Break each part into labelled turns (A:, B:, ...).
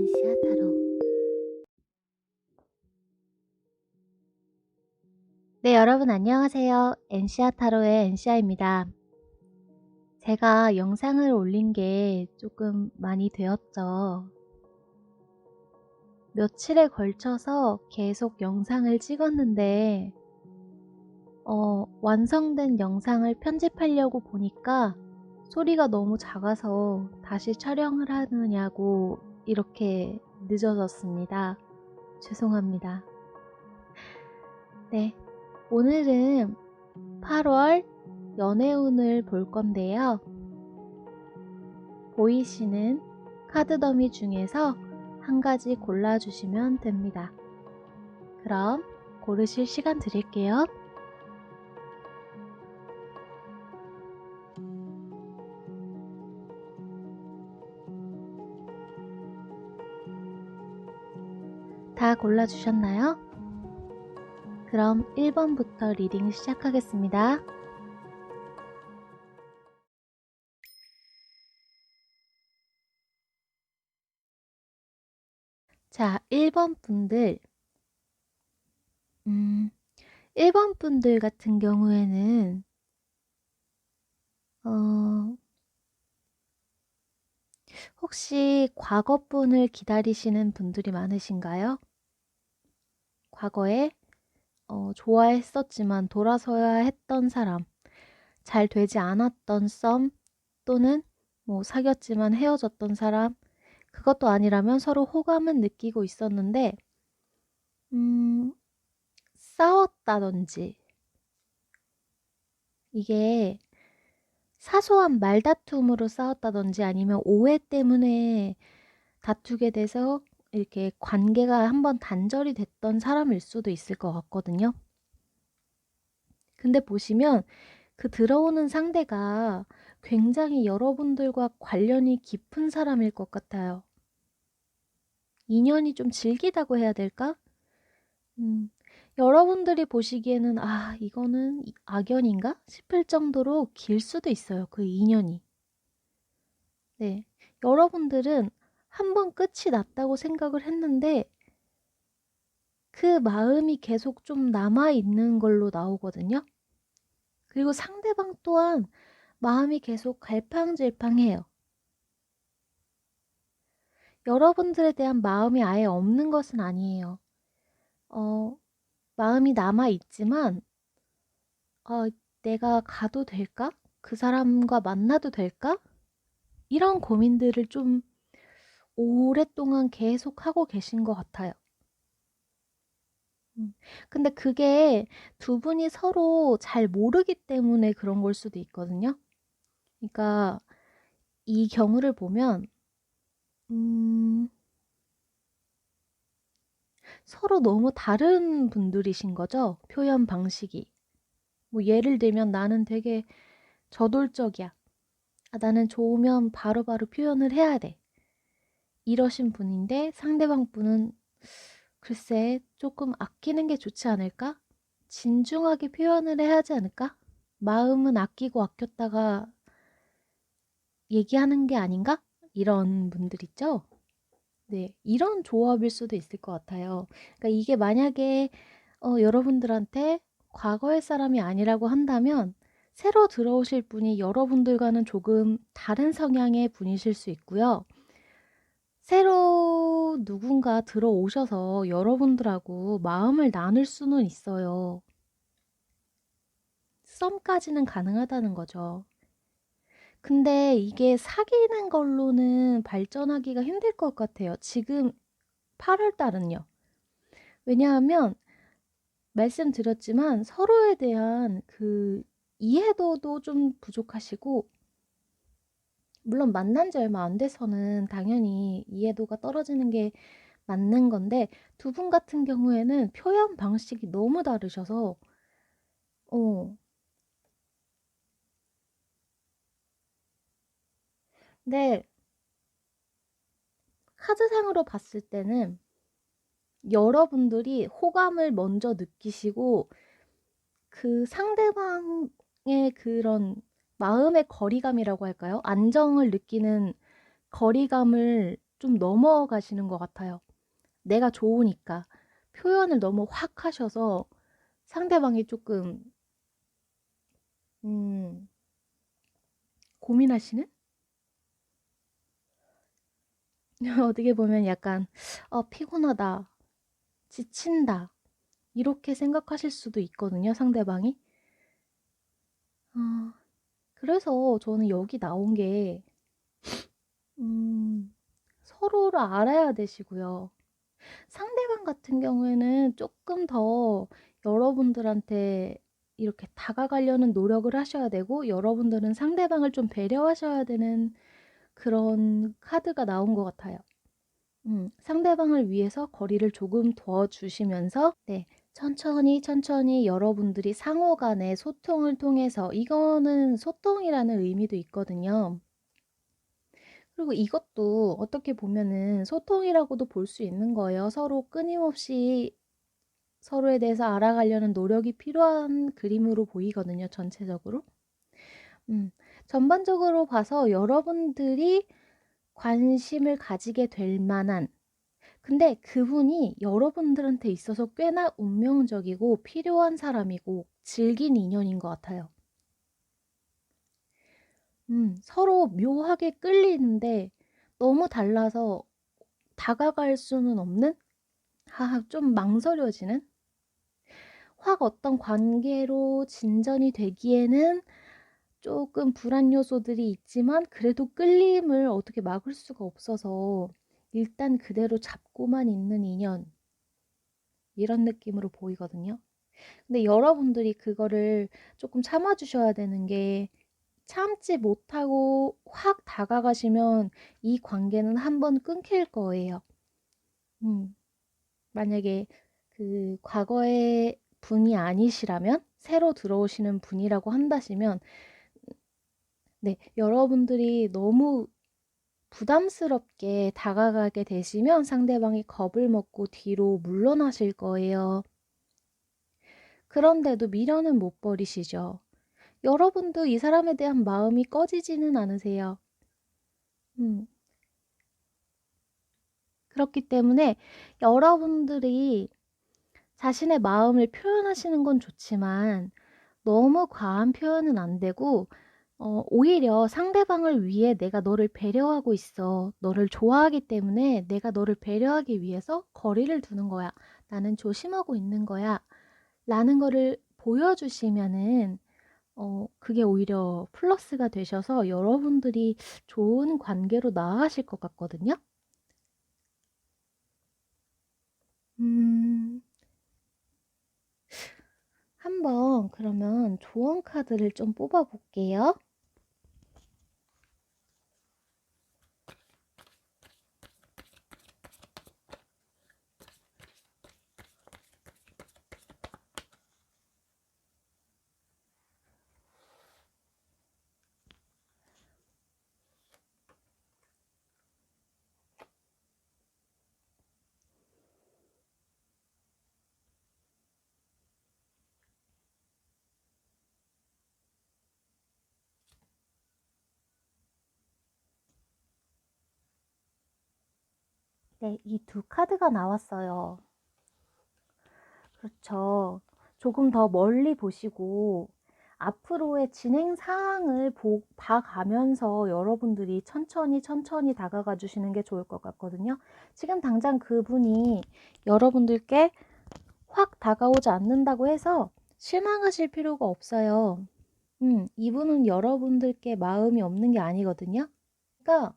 A: 엔시아 타로. 네, 여러분 안녕하세요. 엔시아 타로의 엔시아입니다. 제가 영상을 올린 게 조금 많이 되었죠. 며칠에 걸쳐서 계속 영상을 찍었는데 완성된 영상을 편집하려고 보니까 소리가 너무 작아서 다시 촬영을 하느냐고 이렇게 늦어졌습니다. 죄송합니다. 네, 오늘은 8월 연애운을 볼 건데요. 보이시는 카드 더미 중에서 한 가지 골라주시면 됩니다. 그럼 고르실 시간 드릴게요. 다 골라주셨나요? 그럼 1번부터 리딩 시작하겠습니다. 자, 1번 분들 1번 분들 같은 경우에는 혹시 과거분을 기다리시는 분들이 많으신가요? 과거에 좋아했었지만 돌아서야 했던 사람, 잘 되지 않았던 썸, 또는 뭐 사귀었지만 헤어졌던 사람, 그것도 아니라면 서로 호감은 느끼고 있었는데 싸웠다든지, 이게 사소한 말다툼으로 싸웠다든지 아니면 오해 때문에 다투게 돼서 이렇게 관계가 한번 단절이 됐던 사람일 수도 있을 것 같거든요. 근데 보시면 그 들어오는 상대가 굉장히 여러분들과 관련이 깊은 사람일 것 같아요. 인연이 좀 질기다고 해야 될까? 여러분들이 보시기에는 이거는 악연인가? 싶을 정도로 길 수도 있어요. 그 인연이. 네, 여러분들은 한번 끝이 났다고 생각을 했는데 그 마음이 계속 좀 남아있는 걸로 나오거든요. 그리고 상대방 또한 마음이 계속 갈팡질팡해요. 여러분들에 대한 마음이 아예 없는 것은 아니에요. 마음이 남아있지만 내가 가도 될까? 그 사람과 만나도 될까? 이런 고민들을 좀 오랫동안 계속 하고 계신 것 같아요. 근데 그게 두 분이 서로 잘 모르기 때문에 그런 걸 수도 있거든요. 그러니까 이 경우를 보면 서로 너무 다른 분들이신 거죠. 표현 방식이. 뭐 예를 들면 나는 되게 저돌적이야. 나는 좋으면 바로바로 표현을 해야 돼. 이러신 분인데 상대방 분은 글쎄 조금 아끼는 게 좋지 않을까? 진중하게 표현을 해야 하지 않을까? 마음은 아끼고 아꼈다가 얘기하는 게 아닌가? 이런 분들 있죠? 네, 이런 조합일 수도 있을 것 같아요. 그러니까 이게 만약에 여러분들한테 과거의 사람이 아니라고 한다면 새로 들어오실 분이 여러분들과는 조금 다른 성향의 분이실 수 있고요. 새로 누군가 들어오셔서 여러분들하고 마음을 나눌 수는 있어요. 썸까지는 가능하다는 거죠. 근데 이게 사귀는 걸로는 발전하기가 힘들 것 같아요. 지금 8월 달은요. 왜냐하면 말씀드렸지만 서로에 대한 그 이해도도 좀 부족하시고, 물론 만난 지 얼마 안 돼서는 당연히 이해도가 떨어지는 게 맞는 건데, 두 분 같은 경우에는 표현 방식이 너무 다르셔서 어 근데 카드상으로 봤을 때는 여러분들이 호감을 먼저 느끼시고 그 상대방의 그런 마음의 거리감이라고 할까요? 안정을 느끼는 거리감을 좀 넘어가시는 것 같아요. 내가 좋으니까 표현을 너무 확 하셔서 상대방이 조금 음, 고민하시는? 어떻게 보면 약간 피곤하다, 지친다 이렇게 생각하실 수도 있거든요, 상대방이. 어, 그래서 저는 여기 나온 게 서로를 알아야 되시고요. 상대방 같은 경우에는 조금 더 여러분들한테 이렇게 다가가려는 노력을 하셔야 되고, 여러분들은 상대방을 좀 배려하셔야 되는 그런 카드가 나온 것 같아요. 상대방을 위해서 거리를 조금 더 주시면서, 네, 천천히 천천히 여러분들이 상호 간의 소통을 통해서, 이거는 소통이라는 의미도 있거든요. 그리고 이것도 어떻게 보면은 소통이라고도 볼 수 있는 거예요. 서로 끊임없이 서로에 대해서 알아가려는 노력이 필요한 그림으로 보이거든요, 전체적으로. 음, 전반적으로 봐서 여러분들이 관심을 가지게 될 만한, 근데 그분이 여러분들한테 있어서 꽤나 운명적이고 필요한 사람이고 질긴 인연인 것 같아요. 서로 묘하게 끌리는데 너무 달라서 다가갈 수는 없는? 좀 망설여지는? 확 어떤 관계로 진전이 되기에는 조금 불안 요소들이 있지만 그래도 끌림을 어떻게 막을 수가 없어서 일단 그대로 잡고만 있는 인연, 이런 느낌으로 보이거든요. 근데 여러분들이 그거를 조금 참아주셔야 되는 게, 참지 못하고 확 다가가시면 이 관계는 한번 끊길 거예요. 음, 만약에 그 과거의 분이 아니시라면, 새로 들어오시는 분이라고 한다시면, 네, 여러분들이 너무 부담스럽게 다가가게 되시면 상대방이 겁을 먹고 뒤로 물러나실 거예요. 그런데도 미련은 못 버리시죠. 여러분도 이 사람에 대한 마음이 꺼지지는 않으세요. 음, 그렇기 때문에 여러분들이 자신의 마음을 표현하시는 건 좋지만 너무 과한 표현은 안 되고, 오히려 상대방을 위해 내가 너를 배려하고 있어. 너를 좋아하기 때문에 내가 너를 배려하기 위해서 거리를 두는 거야. 나는 조심하고 있는 거야. 라는 거를 보여주시면은, 그게 오히려 플러스가 되셔서 여러분들이 좋은 관계로 나아가실 것 같거든요. 음, 한번 그러면 조언 카드를 좀 뽑아 볼게요. 네, 이 두 카드가 나왔어요. 그렇죠. 조금 더 멀리 보시고 앞으로의 진행 사항을 봐가면서 여러분들이 천천히 천천히 다가가 주시는 게 좋을 것 같거든요. 지금 당장 그분이 여러분들께 확 다가오지 않는다고 해서 실망하실 필요가 없어요. 이분은 여러분들께 마음이 없는 게 아니거든요. 그러니까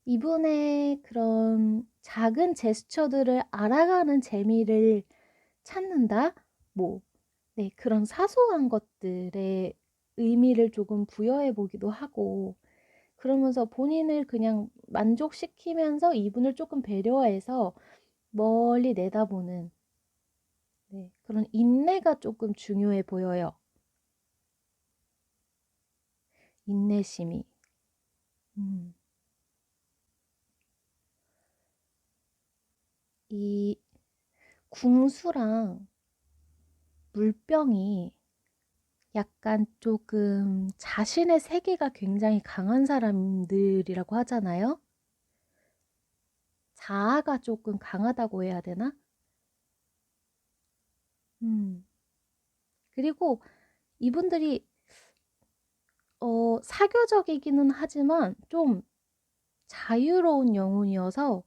A: 이분의 그런 작은 제스처들을 알아가는 재미를 찾는다? 뭐, 네, 그런 사소한 것들의 의미를 조금 부여해 보기도 하고, 그러면서 본인을 그냥 만족시키면서 이분을 조금 배려해서 멀리 내다보는, 네, 그런 인내가 조금 중요해 보여요. 인내심이. 음, 이 궁수랑 물병이 약간 조금 자신의 세계가 굉장히 강한 사람들이라고 하잖아요. 자아가 조금 강하다고 해야 되나? 음. 그리고 이분들이 사교적이기는 하지만 좀 자유로운 영혼이어서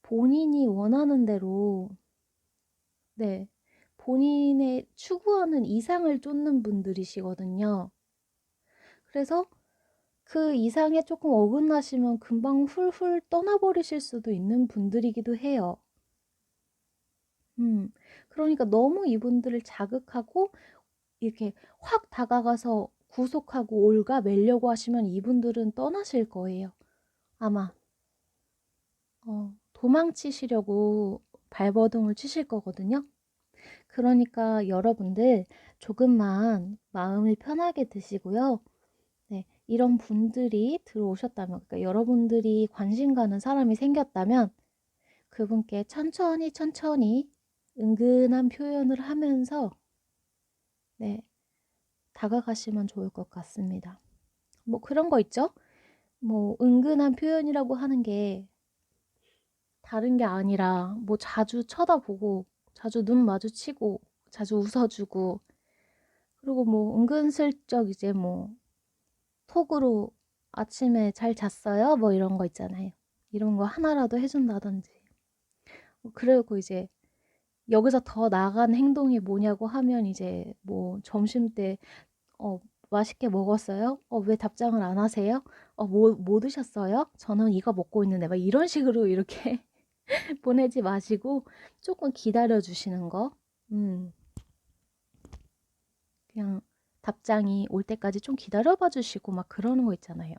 A: 본인이 원하는 대로, 네, 본인의 추구하는 이상을 쫓는 분들이시거든요. 그래서 그 이상에 조금 어긋나시면 금방 훌훌 떠나버리실 수도 있는 분들이기도 해요. 그러니까 너무 이분들을 자극하고 이렇게 확 다가가서 구속하고 올가매려고 하시면 이분들은 떠나실 거예요. 아마 도망치시려고 발버둥을 치실 거거든요. 그러니까 여러분들 조금만 마음을 편하게 드시고요. 네, 이런 분들이 들어오셨다면, 그러니까 여러분들이 관심 가는 사람이 생겼다면 그분께 천천히 천천히 은근한 표현을 하면서 네, 다가가시면 좋을 것 같습니다. 뭐 그런 거 있죠? 뭐 은근한 표현이라고 하는 게 다른 게 아니라 뭐 자주 쳐다보고 자주 눈 마주치고 자주 웃어주고 그리고 뭐 은근슬쩍 이제 뭐 톡으로 아침에 잘 잤어요? 뭐 이런 거 있잖아요. 이런 거 하나라도 해준다든지. 그리고 이제 여기서 더 나아간 행동이 뭐냐고 하면 이제 뭐 점심 때 맛있게 먹었어요? 왜 답장을 안 하세요? 뭐 드셨어요? 저는 이거 먹고 있는데 막 이런 식으로 이렇게 보내지 마시고 조금 기다려 주시는 거. 그냥 답장이 올 때까지 좀 기다려 봐 주시고 막 그러는 거 있잖아요.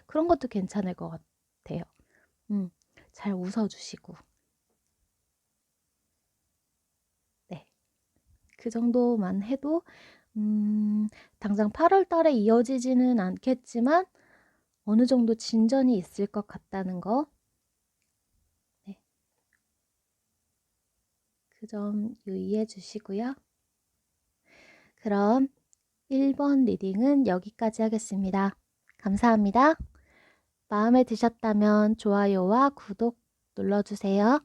A: 그런 것도 괜찮을 것 같아요. 잘 웃어 주시고. 네. 그 정도만 해도 당장 8월 달에 이어지지는 않겠지만 어느 정도 진전이 있을 것 같다는 거. 네. 그 점 유의해 주시고요. 그럼 1번 리딩은 여기까지 하겠습니다. 감사합니다. 마음에 드셨다면 좋아요와 구독 눌러주세요.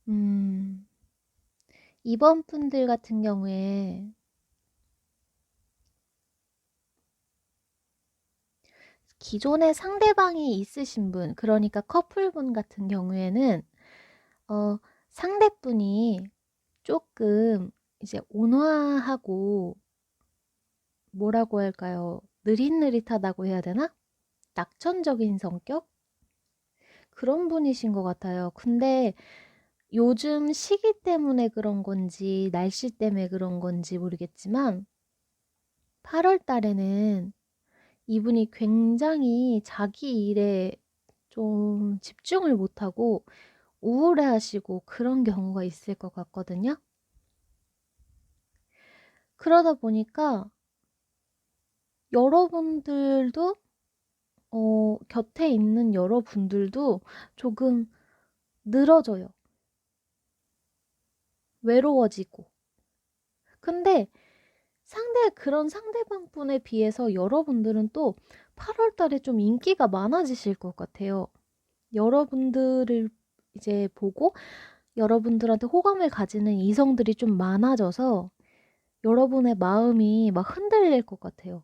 A: 음, 이번 분들 같은 경우에 기존에 상대방이 있으신 분, 그러니까 커플분 같은 경우에는 상대분이 조금 이제 온화하고 뭐라고 할까요? 느릿느릿하다고 해야 되나? 낙천적인 성격? 그런 분이신 것 같아요. 근데 요즘 시기 때문에 그런 건지 날씨 때문에 그런 건지 모르겠지만 8월 달에는 이분이 굉장히 자기 일에 좀 집중을 못하고 우울해하시고 그런 경우가 있을 것 같거든요. 그러다 보니까 여러분들도 곁에 있는 여러분들도 조금 늘어져요. 외로워지고. 근데 그런 상대방분에 비해서 여러분들은 또 8월 달에 좀 인기가 많아지실 것 같아요. 여러분들을 이제 보고 여러분들한테 호감을 가지는 이성들이 좀 많아져서 여러분의 마음이 막 흔들릴 것 같아요.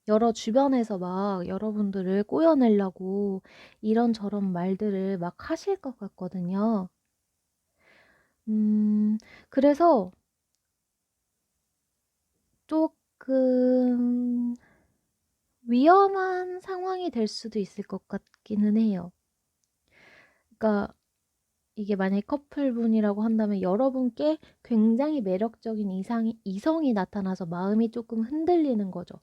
A: 여러 주변에서 막 여러분들을 꼬여내려고 이런저런 말들을 막 하실 것 같거든요. 그래서 조금 위험한 상황이 될 수도 있을 것 같기는 해요. 그러니까 이게 만약에 커플분이라고 한다면 여러분께 굉장히 매력적인 이성이 나타나서 마음이 조금 흔들리는 거죠.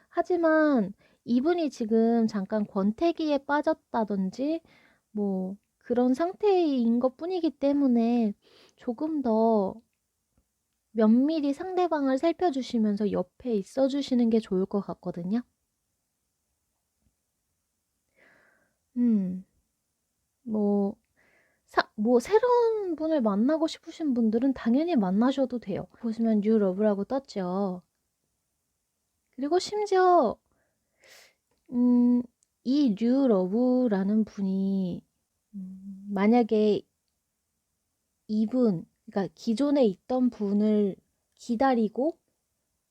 A: 하지만 이분이 지금 잠깐 권태기에 빠졌다든지 뭐 그런 상태인 것뿐이기 때문에 조금 더 면밀히 상대방을 살펴주시면서 옆에 있어주시는 게 좋을 것 같거든요. 음, 뭐, 뭐 새로운 분을 만나고 싶으신 분들은 당연히 만나셔도 돼요. 보시면 뉴 러브라고 떴죠. 그리고 심지어 이 뉴 러브라는 분이 만약에 이분, 그러니까 기존에 있던 분을 기다리고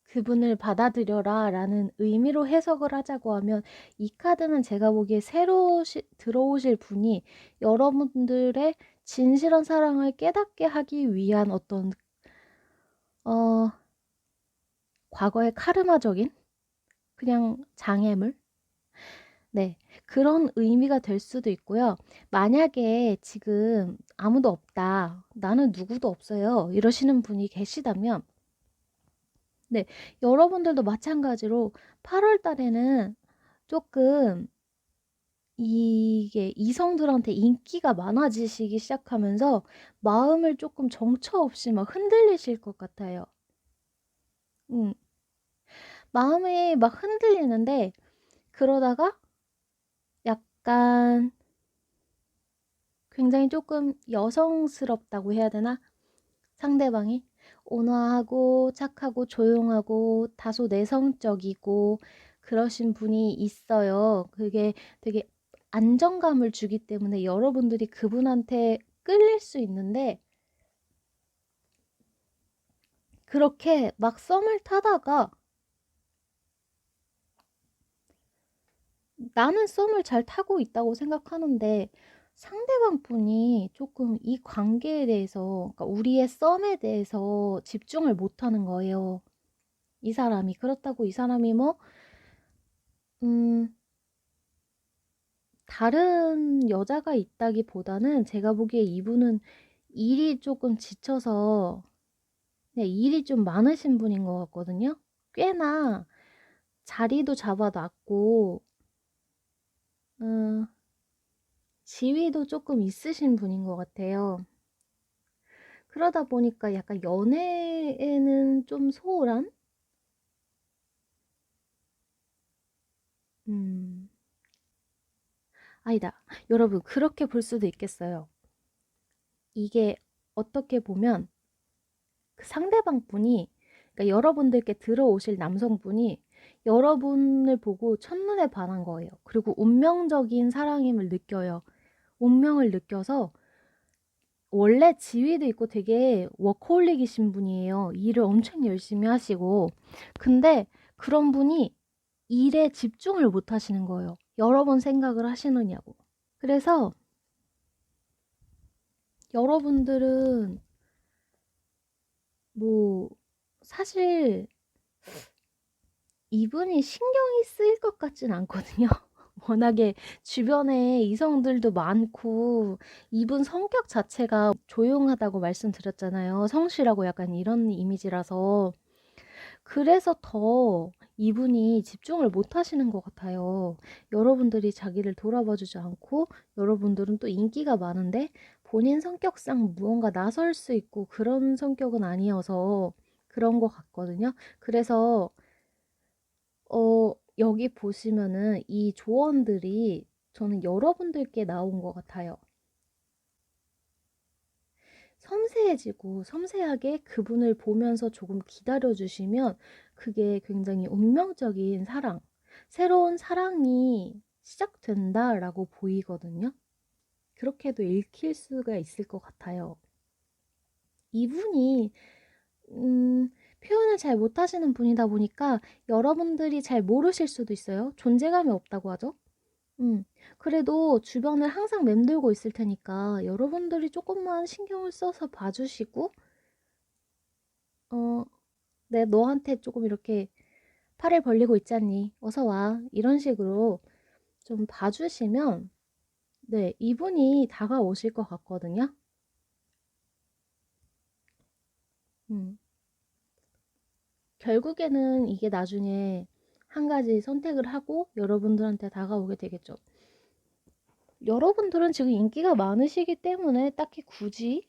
A: 그분을 받아들여라 라는 의미로 해석을 하자고 하면 이 카드는 제가 보기에 새로 들어오실 분이 여러분들의 진실한 사랑을 깨닫게 하기 위한 어떤 과거의 카르마적인 그냥 장애물? 네, 그런 의미가 될 수도 있고요. 만약에 지금 아무도 없다, 나는 누구도 없어요, 이러시는 분이 계시다면, 네, 여러분들도 마찬가지로 8월 달에는 조금 이게 이성들한테 인기가 많아지시기 시작하면서 마음을 조금 정처 없이 막 흔들리실 것 같아요. 마음이 막 흔들리는데, 그러다가 약간 굉장히 조금 여성스럽다고 해야 되나? 상대방이 온화하고 착하고 조용하고 다소 내성적이고 그러신 분이 있어요. 그게 되게 안정감을 주기 때문에 여러분들이 그분한테 끌릴 수 있는데 그렇게 막 썸을 타다가 나는 썸을 잘 타고 있다고 생각하는데 상대방 분이 조금 이 관계에 대해서, 그러니까 우리의 썸에 대해서 집중을 못 하는 거예요. 이 사람이. 그렇다고 이 사람이 뭐, 음, 다른 여자가 있다기보다는 제가 보기에 이분은 일이 조금 지쳐서 그냥 일이 좀 많으신 분인 것 같거든요. 꽤나 자리도 잡아놨고, 음, 지위도 조금 있으신 분인 것 같아요. 그러다 보니까 약간 연애에는 좀 소홀한? 음, 아니다. 여러분, 그렇게 볼 수도 있겠어요. 이게 어떻게 보면 그 상대방 분이, 그러니까 여러분들께 들어오실 남성분이 여러분을 보고 첫눈에 반한 거예요. 그리고 운명적인 사랑임을 느껴요. 운명을 느껴서 원래 지위도 있고 되게 워커홀릭이신 분이에요. 일을 엄청 열심히 하시고. 근데 그런 분이 일에 집중을 못 하시는 거예요. 여러 번 생각을 하시느냐고. 그래서 여러분들은 뭐 사실 이분이 신경이 쓰일 것 같진 않거든요. 워낙에 주변에 이성들도 많고 이분 성격 자체가 조용하다고 말씀드렸잖아요. 성실하고 약간 이런 이미지라서 그래서 더 이분이 집중을 못 하시는 것 같아요. 여러분들이 자기를 돌아봐 주지 않고 여러분들은 또 인기가 많은데 본인 성격상 무언가 나설 수 있고 그런 성격은 아니어서 그런 것 같거든요. 그래서 여기 보시면은 이 조언들이 저는 여러분들께 나온 것 같아요. 섬세해지고 섬세하게 그분을 보면서 조금 기다려주시면 그게 굉장히 운명적인 사랑, 새로운 사랑이 시작된다라고 보이거든요. 그렇게도 읽힐 수가 있을 것 같아요. 이분이 표현을 잘 못하시는 분이다 보니까 여러분들이 잘 모르실 수도 있어요. 존재감이 없다고 하죠. 음, 그래도 주변을 항상 맴돌고 있을 테니까 여러분들이 조금만 신경을 써서 봐주시고, 어, 내 너한테 조금 이렇게 팔을 벌리고 있잖니. 어서 와. 이런 식으로 좀 봐주시면, 네, 이분이 다가오실 것 같거든요. 음, 결국에는 이게 나중에 한 가지 선택을 하고 여러분들한테 다가오게 되겠죠. 여러분들은 지금 인기가 많으시기 때문에 딱히 굳이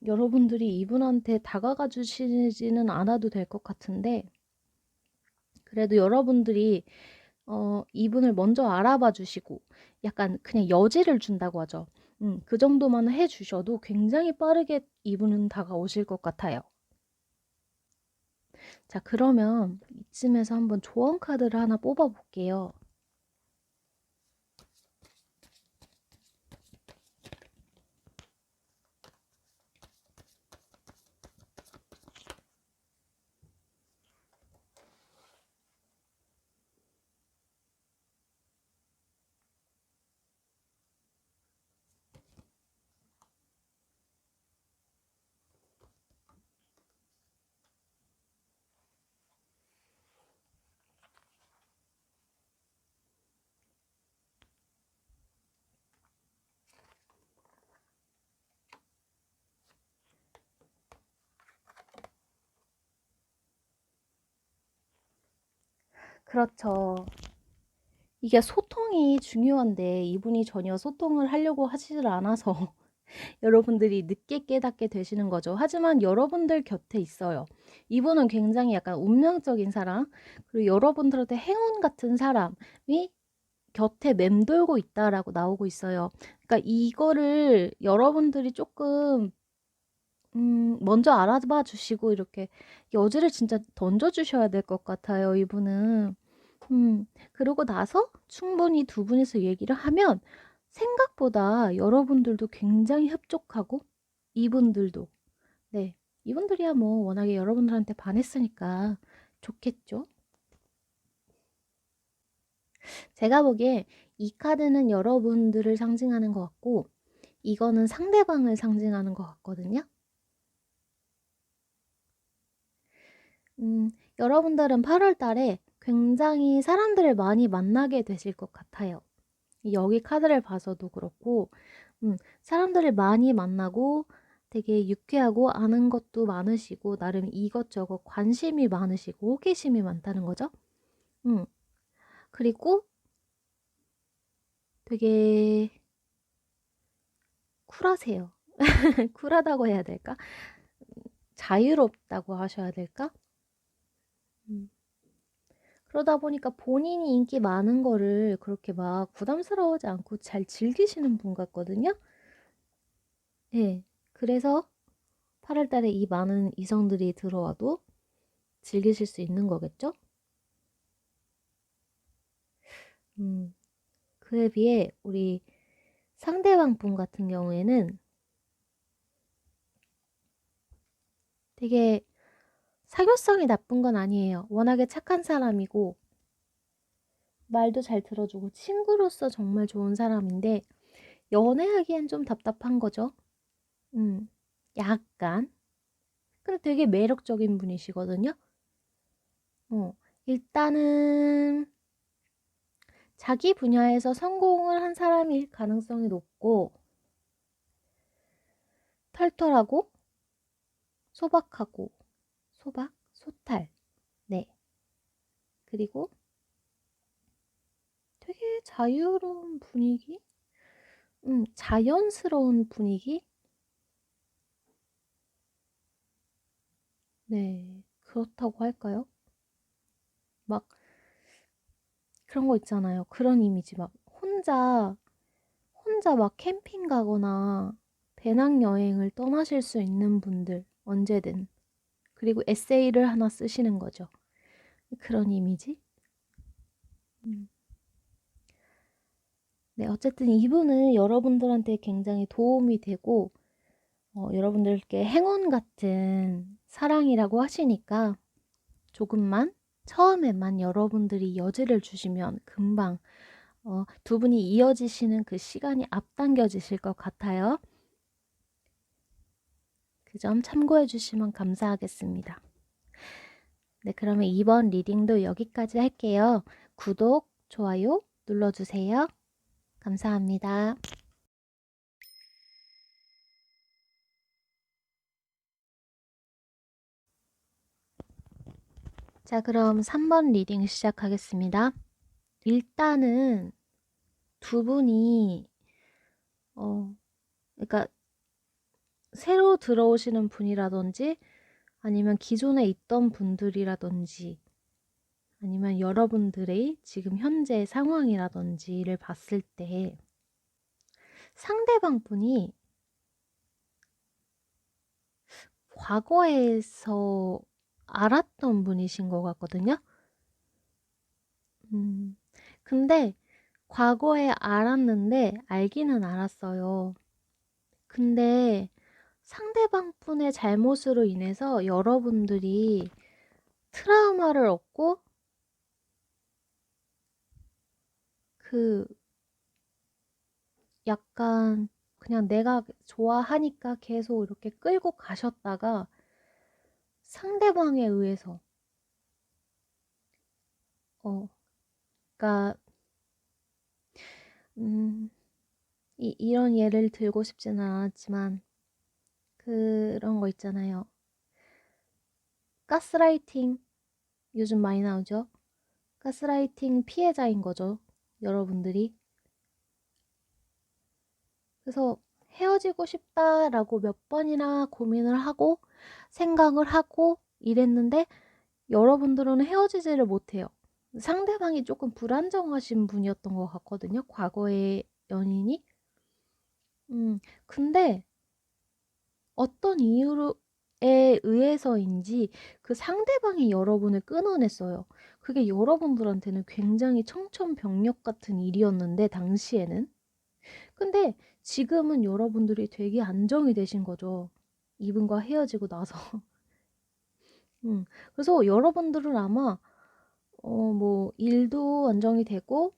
A: 여러분들이 이분한테 다가가 주시지는 않아도 될 것 같은데, 그래도 여러분들이 이분을 먼저 알아봐 주시고, 약간 그냥 여지를 준다고 하죠. 그 정도만 해주셔도 굉장히 빠르게 이분은 다가오실 것 같아요. 자, 그러면 이쯤에서 한번 조언 카드를 하나 뽑아볼게요. 그렇죠. 이게 소통이 중요한데 이분이 전혀 소통을 하려고 하지를 않아서 여러분들이 늦게 깨닫게 되시는 거죠. 하지만 여러분들 곁에 있어요. 이분은 굉장히 약간 운명적인 사람, 그리고 여러분들한테 행운 같은 사람이 곁에 맴돌고 있다라고 나오고 있어요. 그러니까 이거를 여러분들이 조금 먼저 알아봐 주시고 이렇게 여지를 진짜 던져 주셔야 될 것 같아요, 이분은. 그러고 나서 충분히 두 분이서 얘기를 하면 생각보다 여러분들도 굉장히 협족하고 이분들도 네, 이분들이야 뭐 워낙에 여러분들한테 반했으니까 좋겠죠. 제가 보기에 이 카드는 여러분들을 상징하는 것 같고 이거는 상대방을 상징하는 것 같거든요. 여러분들은 8월 달에 굉장히 사람들을 많이 만나게 되실 것 같아요. 여기 카드를 봐서도 그렇고 사람들을 많이 만나고 되게 유쾌하고 아는 것도 많으시고 나름 이것저것 관심이 많으시고 호기심이 많다는 거죠. 음, 그리고 되게 쿨하세요. 쿨하다고 해야 될까? 자유롭다고 하셔야 될까? 음. 그러다 보니까 본인이 인기 많은 거를 그렇게 막 부담스러워하지 않고 잘 즐기시는 분 같거든요. 예. 그래서 8월 달에 이 많은 이성들이 들어와도 즐기실 수 있는 거겠죠? 음, 그에 비해 우리 상대방 분 같은 경우에는 되게 사교성이 나쁜 건 아니에요. 워낙에 착한 사람이고 말도 잘 들어주고 친구로서 정말 좋은 사람인데 연애하기엔 좀 답답한 거죠. 음, 약간. 근데 되게 매력적인 분이시거든요. 어, 일단은 자기 분야에서 성공을 한 사람일 가능성이 높고 털털하고 소박하고 소박? 소탈. 네. 그리고 되게 자유로운 분위기? 자연스러운 분위기? 네. 그렇다고 할까요? 막 그런 거 있잖아요. 그런 이미지 막 혼자 막 캠핑 가거나 배낭여행을 떠나실 수 있는 분들 언제든. 그리고 에세이를 하나 쓰시는 거죠. 그런 이미지? 음. 네, 어쨌든 이분은 여러분들한테 굉장히 도움이 되고 여러분들께 행운 같은 사랑이라고 하시니까 조금만 처음에만 여러분들이 여지를 주시면 금방 두 분이 이어지시는 그 시간이 앞당겨지실 것 같아요. 그 점 참고해 주시면 감사하겠습니다. 네, 그러면 이번 리딩도 여기까지 할게요. 구독, 좋아요 눌러주세요. 감사합니다. 자, 그럼 3번 리딩 시작하겠습니다. 일단은 두 분이 그러니까 새로 들어오시는 분이라든지 아니면 기존에 있던 분들이라든지 아니면 여러분들의 지금 현재 상황이라든지를 봤을 때 상대방 분이 과거에서 알았던 분이신 것 같거든요. 근데 과거에 알았는데 알기는 알았어요. 근데 상대방 분의 잘못으로 인해서 여러분들이 트라우마를 얻고 그 약간 그냥 내가 좋아하니까 계속 이렇게 끌고 가셨다가 상대방에 의해서 어 그러니까 음 이런 예를 들고 싶지는 않았지만 그런 거 있잖아요. 가스라이팅 요즘 많이 나오죠. 가스라이팅 피해자인 거죠. 여러분들이. 그래서 헤어지고 싶다라고 몇 번이나 고민을 하고 생각을 하고 이랬는데 여러분들은 헤어지지를 못해요. 상대방이 조금 불안정하신 분이었던 것 같거든요. 과거의 연인이. 근데 어떤 이유에 의해서인지 그 상대방이 여러분을 끊어냈어요. 그게 여러분들한테는 굉장히 청천벽력 같은 일이었는데 당시에는. 근데 지금은 여러분들이 되게 안정이 되신 거죠. 이분과 헤어지고 나서. 그래서 여러분들은 아마 뭐 일도 안정이 되고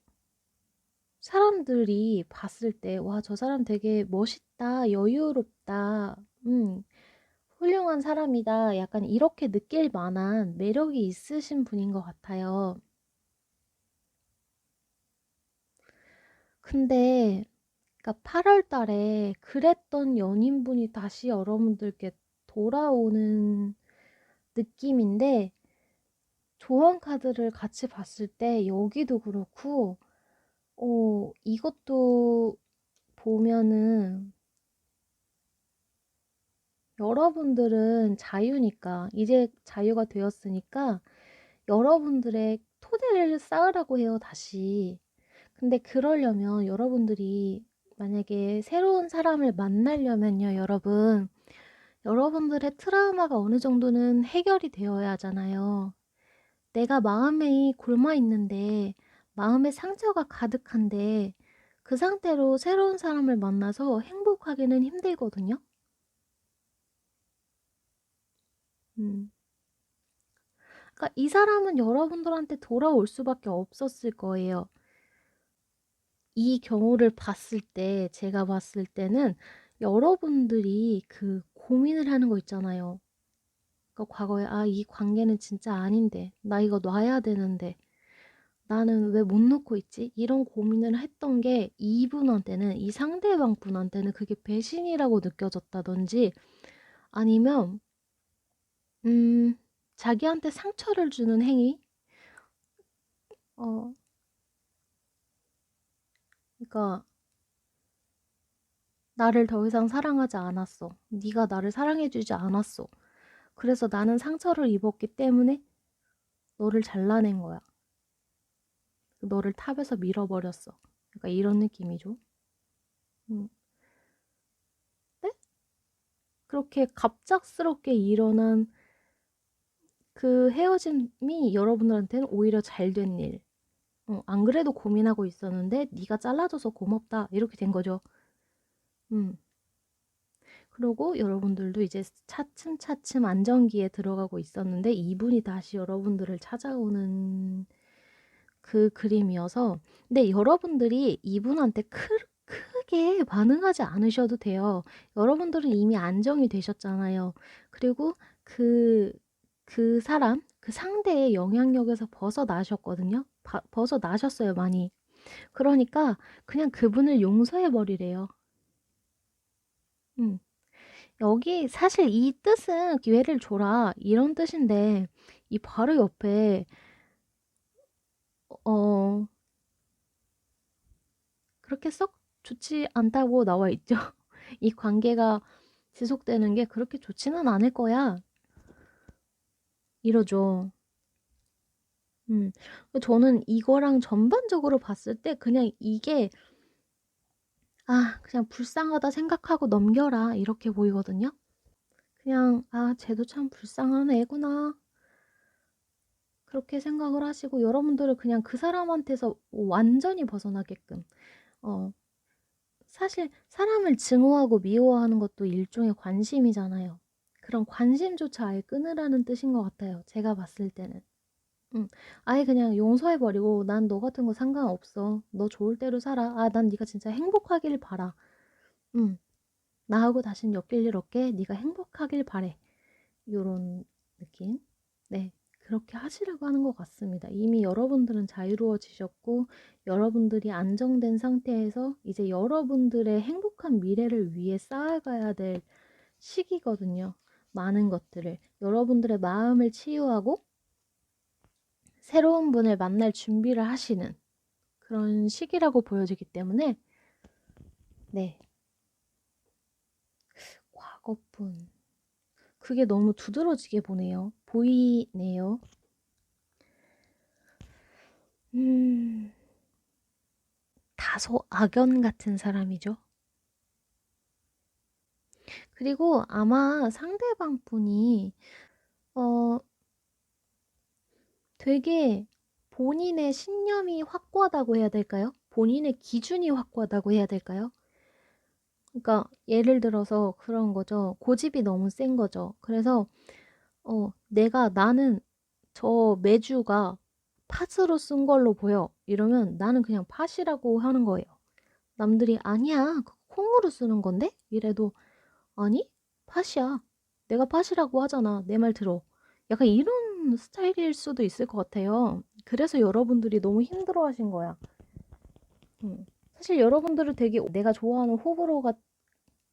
A: 사람들이 봤을 때 와, 저 사람 되게 멋있다, 여유롭다, 훌륭한 사람이다. 약간 이렇게 느낄 만한 매력이 있으신 분인 것 같아요. 근데 그러니까 8월 달에 그랬던 연인분이 다시 여러분들께 돌아오는 느낌인데 조언 카드를 같이 봤을 때 여기도 그렇고 이것도 보면은 여러분들은 자유니까 이제 자유가 되었으니까 여러분들의 토대를 쌓으라고 해요, 다시. 근데 그러려면 여러분들이 만약에 새로운 사람을 만나려면요, 여러분들의 트라우마가 어느 정도는 해결이 되어야 하잖아요. 내가 마음에 골마 있는데, 마음에 상처가 가득한데, 그 상태로 새로운 사람을 만나서 행복하기는 힘들거든요. 음. 그러니까 이 사람은 여러분들한테 돌아올 수밖에 없었을 거예요. 이 경우를 봤을 때, 제가 봤을 때는 여러분들이 그 고민을 하는 거 있잖아요. 그러니까 과거에, 아, 이 관계는 진짜 아닌데, 나 이거 놔야 되는데, 나는 왜 못 놓고 있지? 이런 고민을 했던 게 이분한테는, 이 상대방 분한테는 그게 배신이라고 느껴졌다든지, 아니면, 음, 자기한테 상처를 주는 행위? 어, 그러니까, 나를 더 이상 사랑하지 않았어. 네가 나를 사랑해주지 않았어. 그래서 나는 상처를 입었기 때문에 너를 잘라낸 거야. 너를 탑에서 밀어버렸어. 약간 이런 느낌이죠. 음. 네? 그렇게 갑작스럽게 일어난 그 헤어짐이 여러분들한테는 오히려 잘 된 일. 안 그래도 고민하고 있었는데 네가 잘라줘서 고맙다. 이렇게 된 거죠. 음. 그리고 여러분들도 이제 차츰차츰 안정기에 들어가고 있었는데 이분이 다시 여러분들을 찾아오는 그 그림이어서 근데 여러분들이 이분한테 크게 반응하지 않으셔도 돼요. 여러분들은 이미 안정이 되셨잖아요. 그리고 그, 그 사람, 그 상대의 영향력에서 벗어나셨거든요. 벗어나셨어요, 많이. 그러니까 그냥 그분을 용서해 버리래요. 음. 여기 사실 이 뜻은 기회를 줘라 이런 뜻인데 이 바로 옆에 어 그렇게 썩 좋지 않다고 나와 있죠. 이 관계가 지속되는 게 그렇게 좋지는 않을 거야. 이러죠. 음. 저는 이거랑 전반적으로 봤을 때 그냥 이게 그냥 불쌍하다 생각하고 넘겨라. 이렇게 보이거든요. 그냥, 쟤도 참 불쌍한 애구나. 그렇게 생각을 하시고 여러분들은 그냥 그 사람한테서 완전히 벗어나게끔 어, 사실 사람을 증오하고 미워하는 것도 일종의 관심이잖아요. 그런 관심조차 아예 끊으라는 뜻인 것 같아요. 제가 봤을 때는. 아예 그냥 용서해버리고 난 너 같은 거 상관없어. 너 좋을 대로 살아. 난 네가 진짜 행복하길 바라. 음, 나하고 다신 엮일 일 없게 네가 행복하길 바래. 요런 느낌. 네. 그렇게 하시라고 하는 것 같습니다. 이미 여러분들은 자유로워지셨고, 여러분들이 안정된 상태에서 이제 여러분들의 행복한 미래를 위해 쌓아가야 될 시기거든요. 많은 것들을. 여러분들의 마음을 치유하고, 새로운 분을 만날 준비를 하시는 그런 시기라고 보여지기 때문에, 네. 과거분. 그게 너무 두드러지게 보이네요. 음, 다소 악연 같은 사람이죠. 그리고 아마 상대방 분이, 어, 되게 본인의 신념이 확고하다고 해야 될까요? 본인의 기준이 확고하다고 해야 될까요? 그러니까 예를 들어서 그런 거죠. 고집이 너무 센 거죠. 그래서, 나는 저 메주가 팥으로 쓴 걸로 보여. 이러면 나는 그냥 팥이라고 하는 거예요. 남들이 아니야, 그거 콩으로 쓰는 건데? 이래도 아니, 팥이야. 내가 팥이라고 하잖아. 내 말 들어. 약간 이런 스타일일 수도 있을 것 같아요. 그래서 여러분들이 너무 힘들어 하신 거야. 사실 여러분들은 되게 내가 좋아하는 호불호가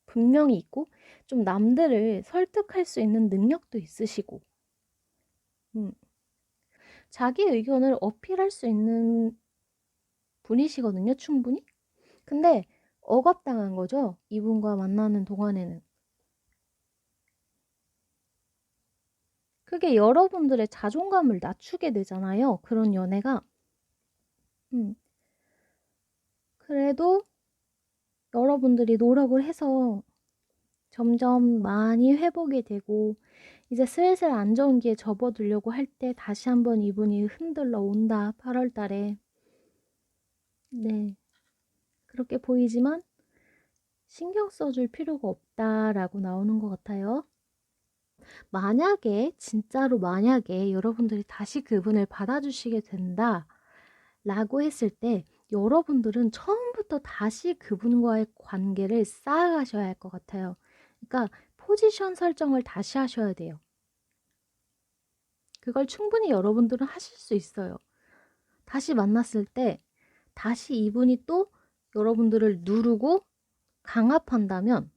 A: 분명히 있고, 좀 남들을 설득할 수 있는 능력도 있으시고, 음, 자기 의견을 어필할 수 있는 분이시거든요, 충분히. 근데 억압당한 거죠, 이분과 만나는 동안에는. 그게 여러분들의 자존감을 낮추게 되잖아요, 그런 연애가. 음, 그래도 여러분들이 노력을 해서 점점 많이 회복이 되고, 이제 슬슬 안 좋은 기에 접어들려고 할 때 다시 한번 이분이 흔들러 온다, 8월 달에. 네. 그렇게 보이지만 신경 써줄 필요가 없다라고 나오는 것 같아요. 만약에, 진짜로 만약에 여러분들이 다시 그분을 받아주시게 된다 라고 했을 때 여러분들은 처음부터 다시 그분과의 관계를 쌓아가셔야 할 것 같아요. 그러니까 포지션 설정을 다시 하셔야 돼요. 그걸 충분히 여러분들은 하실 수 있어요. 다시 만났을 때 다시 이분이 또 여러분들을 누르고 강압한다면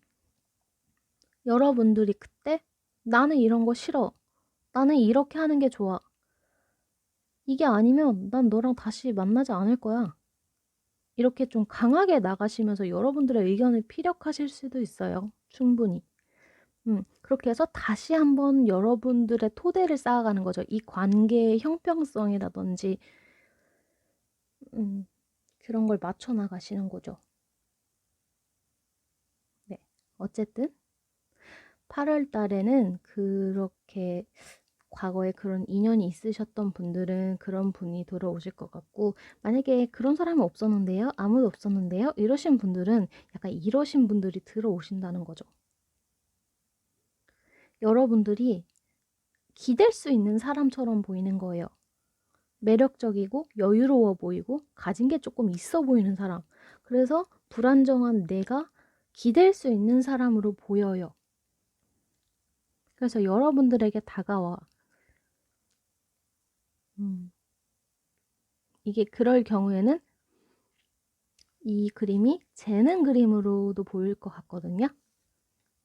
A: 여러분들이 그때 나는 이런 거 싫어. 나는 이렇게 하는 게 좋아. 이게 아니면 난 너랑 다시 만나지 않을 거야. 이렇게 좀 강하게 나가시면서 여러분들의 의견을 피력하실 수도 있어요. 충분히. 그렇게 해서 다시 한번 여러분들의 토대를 쌓아가는 거죠. 이 관계의 형평성이라든지, 음, 그런 걸 맞춰 나가시는 거죠. 네. 어쨌든, 8월 달에는 그렇게 과거에 그런 인연이 있으셨던 분들은 그런 분이 돌아오실 것 같고, 만약에 그런 사람이 없었는데요, 아무도 없었는데요, 이러신 분들은 약간 이러신 분들이 들어오신다는 거죠. 여러분들이 기댈 수 있는 사람처럼 보이는 거예요. 매력적이고 여유로워 보이고 가진 게 조금 있어 보이는 사람. 그래서 불안정한 내가 기댈 수 있는 사람으로 보여요. 그래서 여러분들에게 다가와. 음, 이게 그럴 경우에는 이 그림이 재는 그림으로도 보일 것 같거든요.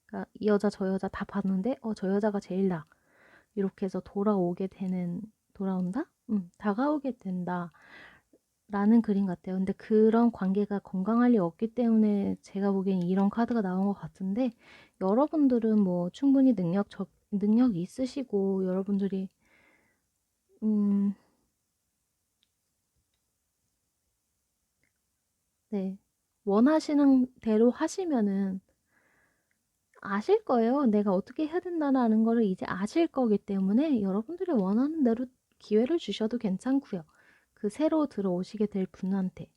A: 그러니까 이 여자 저 여자 다 봤는데 저 여자가 제일 나. 이렇게 해서 돌아온다? 다가오게 된다. 라는 그림 같아요. 근데 그런 관계가 건강할 리 없기 때문에 제가 보기엔 이런 카드가 나온 것 같은데, 여러분들은 뭐 충분히 능력이 있으시고, 여러분들이, 네. 원하시는 대로 하시면은 아실 거예요. 내가 어떻게 해야 된다는 거를 이제 아실 거기 때문에 여러분들이 원하는 대로 기회를 주셔도 괜찮고요. 그 새로 들어오시게 될 분한테.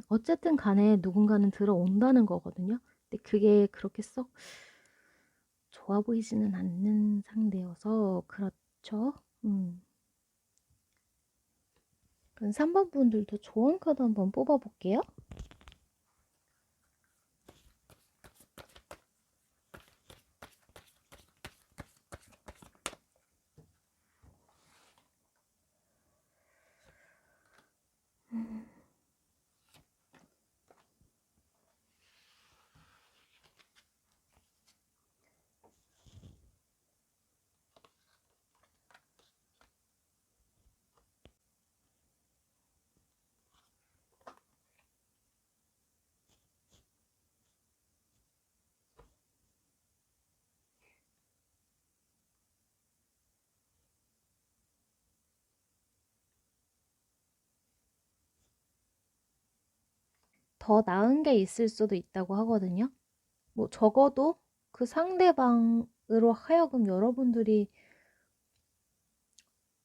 A: 어쨌든 간에 누군가는 들어온다는 거거든요. 근데 그게 그렇게 썩 좋아 보이지는 않는 상대여서 그렇죠. 그럼 3번 분들도 좋은 카드 한번 뽑아볼게요. 더 나은 게 있을 수도 있다고 하거든요. 뭐 적어도 그 상대방으로 하여금 여러분들이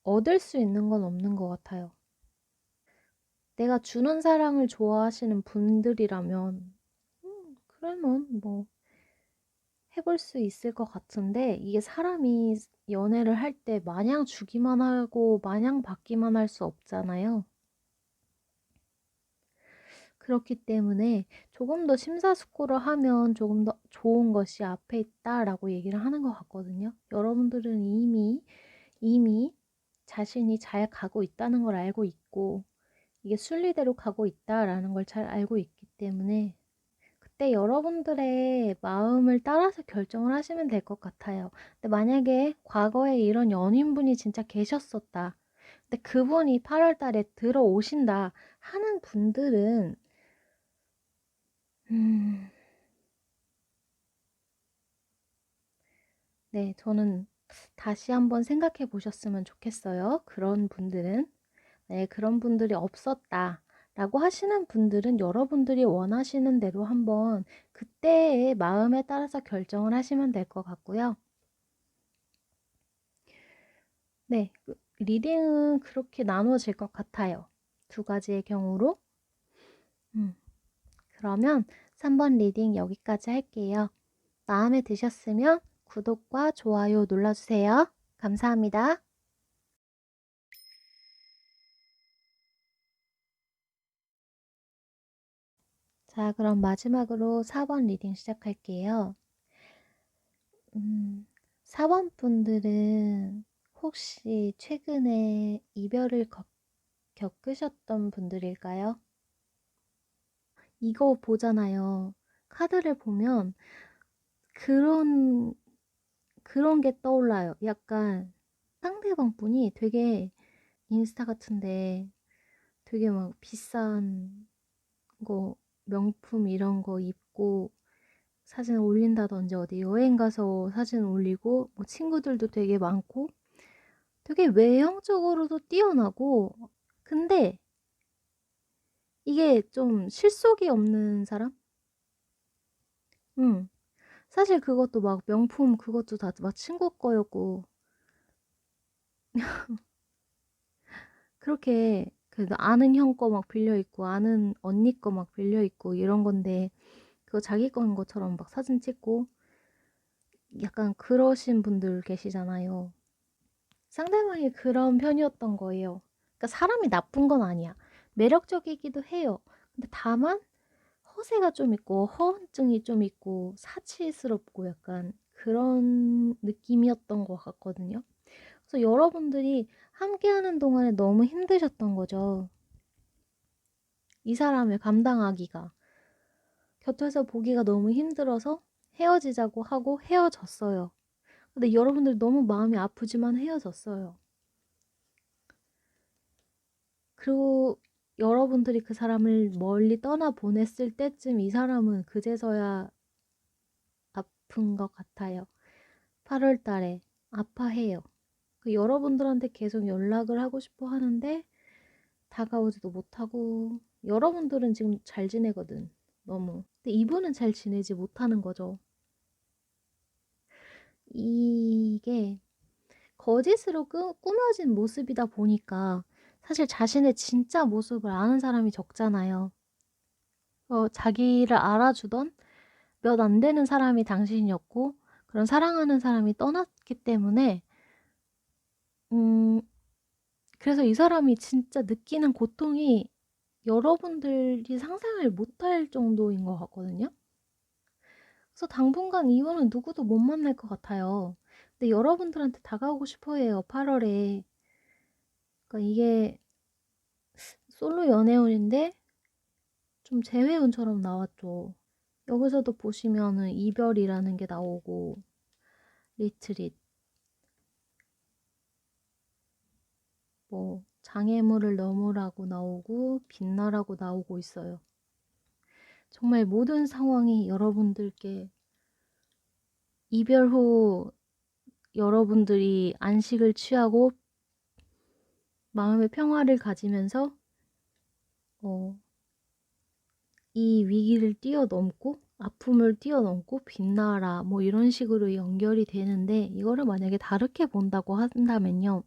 A: 얻을 수 있는 건 없는 것 같아요. 내가 주는 사랑을 좋아하시는 분들이라면 그러면 뭐 해볼 수 있을 것 같은데 이게 사람이 연애를 할 때 마냥 주기만 하고 마냥 받기만 할 수 없잖아요. 그렇기 때문에 조금 더 심사숙고를 하면 조금 더 좋은 것이 앞에 있다라고 얘기를 하는 것 같거든요. 여러분들은 이미 자신이 잘 가고 있다는 걸 알고 있고 이게 순리대로 가고 있다라는 걸 잘 알고 있기 때문에 그때 여러분들의 마음을 따라서 결정을 하시면 될 것 같아요. 근데 만약에 과거에 이런 연인분이 진짜 계셨었다. 근데 그분이 8월 달에 들어오신다 하는 분들은 음, 네, 저는 다시 한번 생각해 보셨으면 좋겠어요. 그런 분들은. 네, 그런 분들이 없었다. 라고 하시는 분들은 여러분들이 원하시는 대로 한번 그때의 마음에 따라서 결정을 하시면 될 것 같고요. 네, 리딩은 그렇게 나눠질 것 같아요. 두 가지의 경우로. 음, 그러면 3번 리딩 여기까지 할게요. 마음에 드셨으면 구독과 좋아요 눌러주세요. 감사합니다. 자, 그럼 마지막으로 4번 리딩 시작할게요. 4번 분들은 혹시 최근에 이별을 겪으셨던 분들일까요? 이거 보잖아요. 카드를 보면 그런, 그런 게 떠올라요. 약간 상대방 분이 되게 인스타 같은데 되게 막 비싼 거, 명품 이런 거 입고 사진 올린다든지 어디 여행 가서 사진 올리고 뭐 친구들도 되게 많고 되게 외형적으로도 뛰어나고 근데 이게 좀 실속이 없는 사람? 응. 사실 그것도 막 명품 그것도 다 막 친구 거였고 그렇게 그 아는 형 거 막 빌려 있고 아는 언니 거 막 빌려 있고 이런 건데 그거 자기 거인 것처럼 막 사진 찍고 약간 그러신 분들 계시잖아요. 상대방이 그런 편이었던 거예요. 그러니까 사람이 나쁜 건 아니야. 매력적이기도 해요. 근데 다만 허세가 좀 있고 허언증이 좀 있고 사치스럽고 약간 그런 느낌이었던 것 같거든요. 그래서 여러분들이 함께하는 동안에 너무 힘드셨던 거죠. 이 사람을 감당하기가. 곁에서 보기가 너무 힘들어서 헤어지자고 하고 헤어졌어요. 근데 여러분들 너무 마음이 아프지만 헤어졌어요. 그리고 여러분들이 그 사람을 멀리 떠나 보냈을 때쯤 이 사람은 그제서야 아픈 것 같아요. 8월 달에 아파해요. 그 여러분들한테 계속 연락을 하고 싶어 하는데 다가오지도 못하고 여러분들은 지금 잘 지내거든. 너무. 근데 이분은 잘 지내지 못하는 거죠. 이게 거짓으로 꾸며진 모습이다 보니까 사실 자신의 진짜 모습을 아는 사람이 적잖아요. 자기를 알아주던 몇 안 되는 사람이 당신이었고 그런 사랑하는 사람이 떠났기 때문에 그래서 이 사람이 진짜 느끼는 고통이 여러분들이 상상을 못할 정도인 것 같거든요. 그래서 당분간 이분은 누구도 못 만날 것 같아요. 근데 여러분들한테 다가오고 싶어 해요, 8월에. 그러니까 이게 솔로 연애운인데 좀 재회운처럼 나왔죠. 여기서도 보시면은 이별이라는 게 나오고 리트릿, 뭐 장애물을 넘으라고 나오고 빛나라고 나오고 있어요. 정말 모든 상황이 여러분들께 이별 후 여러분들이 안식을 취하고 마음의 평화를 가지면서 이 위기를 뛰어넘고 아픔을 뛰어넘고 빛나라 뭐 이런 식으로 연결이 되는데 이거를 만약에 다르게 본다고 한다면요.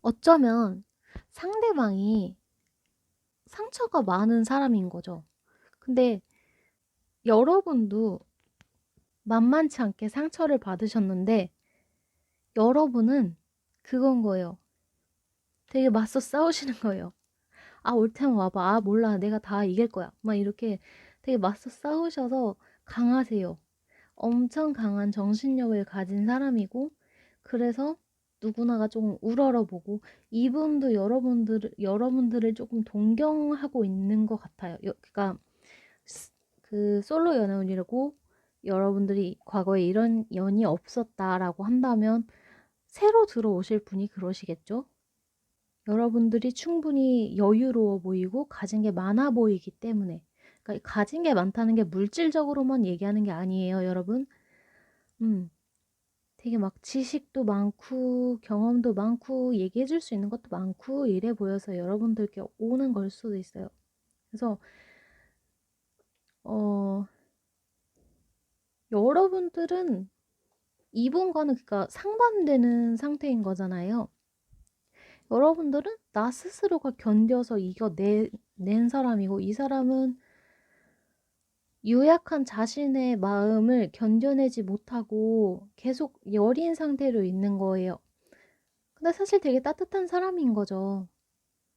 A: 어쩌면 상대방이 상처가 많은 사람인 거죠. 근데 여러분도 만만치 않게 상처를 받으셨는데 여러분은 그건 거예요. 되게 맞서 싸우시는 거예요. 아, 올 테면 와봐. 아, 몰라. 내가 다 이길 거야. 막 이렇게 되게 맞서 싸우셔서 강하세요. 엄청 강한 정신력을 가진 사람이고, 그래서 누구나가 조금 우러러보고, 이분도 여러분들을 조금 동경하고 있는 것 같아요. 그러니까, 그 솔로 연애운이라고 여러분들이 과거에 이런 연이 없었다라고 한다면, 새로 들어오실 분이 그러시겠죠? 여러분들이 충분히 여유로워 보이고 가진 게 많아 보이기 때문에. 그러니까 가진 게 많다는 게 물질적으로만 얘기하는 게 아니에요, 여러분. 되게 막 지식도 많고 경험도 많고 얘기해 줄 수 있는 것도 많고 이래 보여서 여러분들께 오는 걸 수도 있어요. 그래서 여러분들은 이분과는 그러니까 상반되는 상태인 거잖아요. 여러분들은 나 스스로가 견뎌서 이겨낸 사람이고 이 사람은 유약한 자신의 마음을 견뎌내지 못하고 계속 여린 상태로 있는 거예요. 근데 사실 되게 따뜻한 사람인 거죠.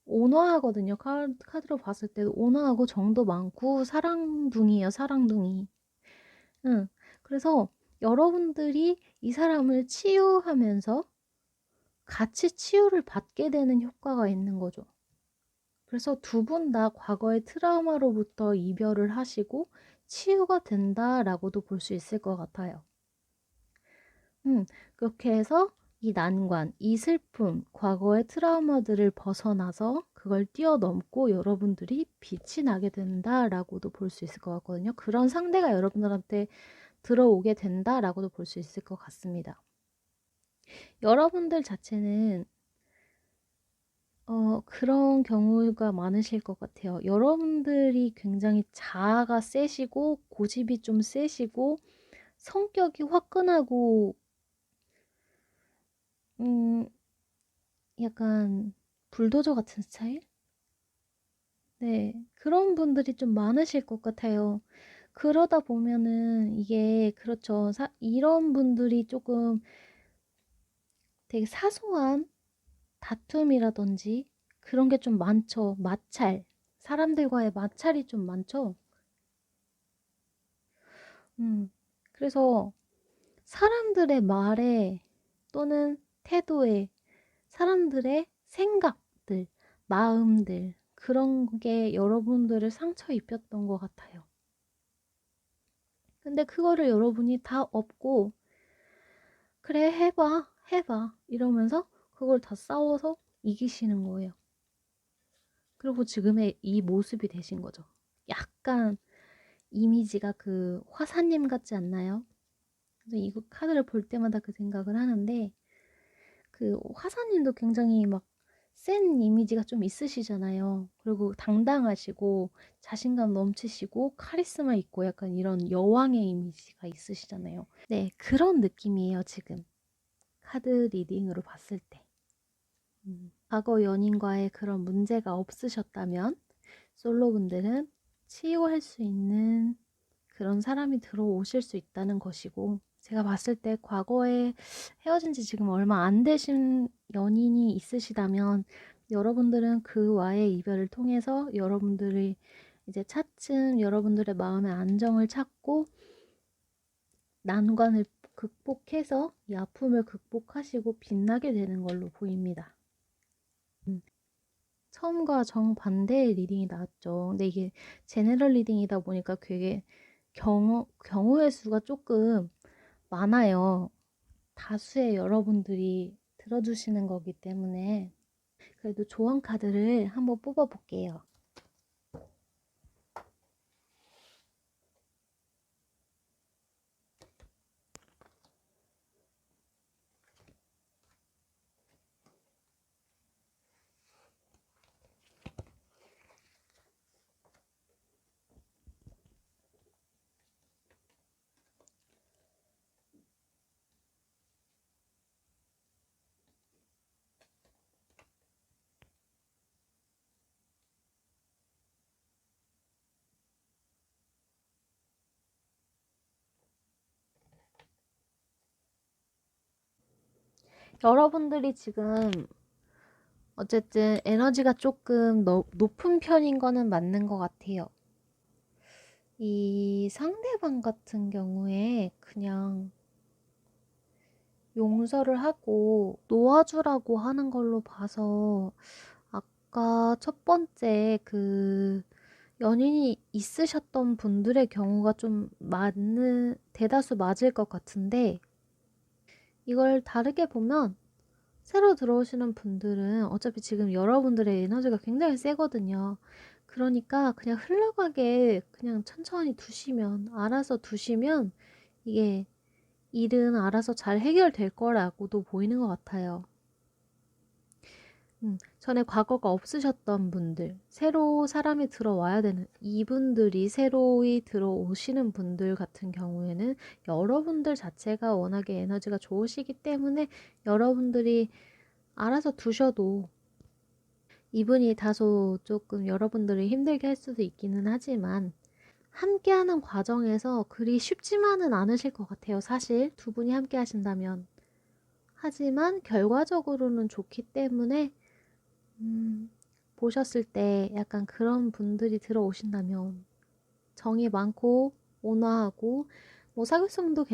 A: 온화하거든요. 카드로 봤을 때도 온화하고 정도 많고 사랑둥이에요, 사랑둥이. 응. 그래서 여러분들이 이 사람을 치유하면서 같이 치유를 받게 되는 효과가 있는 거죠. 그래서 두 분 다 과거의 트라우마로부터 이별을 하시고 치유가 된다라고도 볼 수 있을 것 같아요. 그렇게 해서 이 난관, 이 슬픔, 과거의 트라우마들을 벗어나서 그걸 뛰어넘고 여러분들이 빛이 나게 된다라고도 볼 수 있을 것 같거든요. 그런 상대가 여러분들한테 들어오게 된다라고도 볼 수 있을 것 같습니다. 여러분들 자체는 그런 경우가 많으실 것 같아요. 여러분들이 굉장히 자아가 세시고 고집이 좀 세시고 성격이 화끈하고 약간 불도저 같은 스타일? 네, 그런 분들이 좀 많으실 것 같아요. 그러다 보면은 이게 그렇죠. 이런 분들이 조금 되게 사소한 다툼이라든지 그런 게 좀 많죠. 마찰. 사람들과의 마찰이 좀 많죠. 그래서 사람들의 말에 또는 태도에 사람들의 생각들, 마음들, 그런 게 여러분들을 상처 입혔던 것 같아요. 근데 그거를 여러분이 다 업고, 그래, 해봐, 이러면서 그걸 다 싸워서 이기시는 거예요. 그리고 지금의 이 모습이 되신 거죠. 약간 이미지가 그 화사님 같지 않나요? 그래서 이거 카드를 볼 때마다 그 생각을 하는데, 그 화사님도 굉장히 막 센 이미지가 좀 있으시잖아요. 그리고 당당하시고 자신감 넘치시고 카리스마 있고 약간 이런 여왕의 이미지가 있으시잖아요. 네, 그런 느낌이에요, 지금. 카드 리딩으로 봤을 때. 과거 연인과의 그런 문제가 없으셨다면 솔로분들은 치유할 수 있는 그런 사람이 들어오실 수 있다는 것이고, 제가 봤을 때 과거에 헤어진 지 지금 얼마 안 되신 연인이 있으시다면 여러분들은 그와의 이별을 통해서 여러분들이 이제 차츰 여러분들의 마음의 안정을 찾고 난관을 극복해서 이 아픔을 극복하시고 빛나게 되는 걸로 보입니다. 처음과 정반대의 리딩이 나왔죠. 근데 이게 제너럴 리딩이다 보니까 되게 경우의 수가 조금 많아요. 다수의 여러분들이 들어주시는 거기 때문에 그래도 조언 카드를 한번 뽑아 볼게요. 여러분들이 지금 어쨌든 에너지가 조금 높은 편인 거는 맞는 것 같아요. 이 상대방 같은 경우에 그냥 용서를 하고 놓아주라고 하는 걸로 봐서 아까 첫 번째 그 연인이 있으셨던 분들의 경우가 좀 대다수 맞을 것 같은데, 이걸 다르게 보면 새로 들어오시는 분들은 어차피 지금 여러분들의 에너지가 굉장히 세거든요. 그러니까 그냥 흘러가게 그냥 천천히 알아서 두시면 이게 일은 알아서 잘 해결될 거라고도 보이는 것 같아요. 전에 과거가 없으셨던 분들, 새로 사람이 들어와야 되는 이분들이 새로이 들어오시는 분들 같은 경우에는 여러분들 자체가 워낙에 에너지가 좋으시기 때문에 여러분들이 알아서 두셔도, 이분이 다소 조금 여러분들을 힘들게 할 수도 있기는 하지만 함께하는 과정에서 그리 쉽지만은 않으실 것 같아요. 사실 두 분이 함께 하신다면. 하지만 결과적으로는 좋기 때문에 보셨을 때 약간 그런 분들이 들어오신다면 정이 많고 온화하고 뭐 사교성도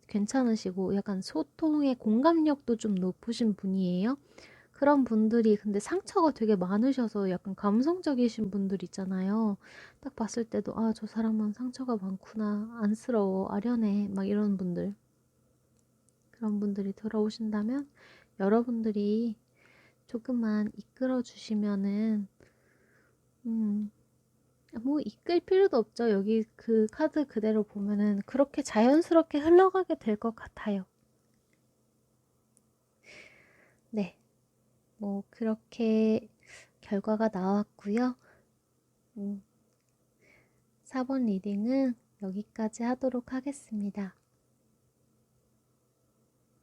A: 괜찮으시고 약간 소통의 공감력도 좀 높으신 분이에요. 그런 분들이 근데 상처가 되게 많으셔서 약간 감성적이신 분들 있잖아요. 딱 봤을 때도 아, 저 사람은 상처가 많구나. 안쓰러워. 아련해. 막 이런 분들. 그런 분들이 들어오신다면 여러분들이 조금만 이끌어 주시면은 뭐 이끌 필요도 없죠. 여기 그 카드 그대로 보면은 그렇게 자연스럽게 흘러가게 될 것 같아요. 네. 뭐 그렇게 결과가 나왔고요. 음, 4번 리딩은 여기까지 하도록 하겠습니다.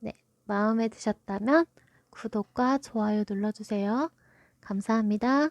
A: 네. 마음에 드셨다면 구독과 좋아요 눌러주세요. 감사합니다.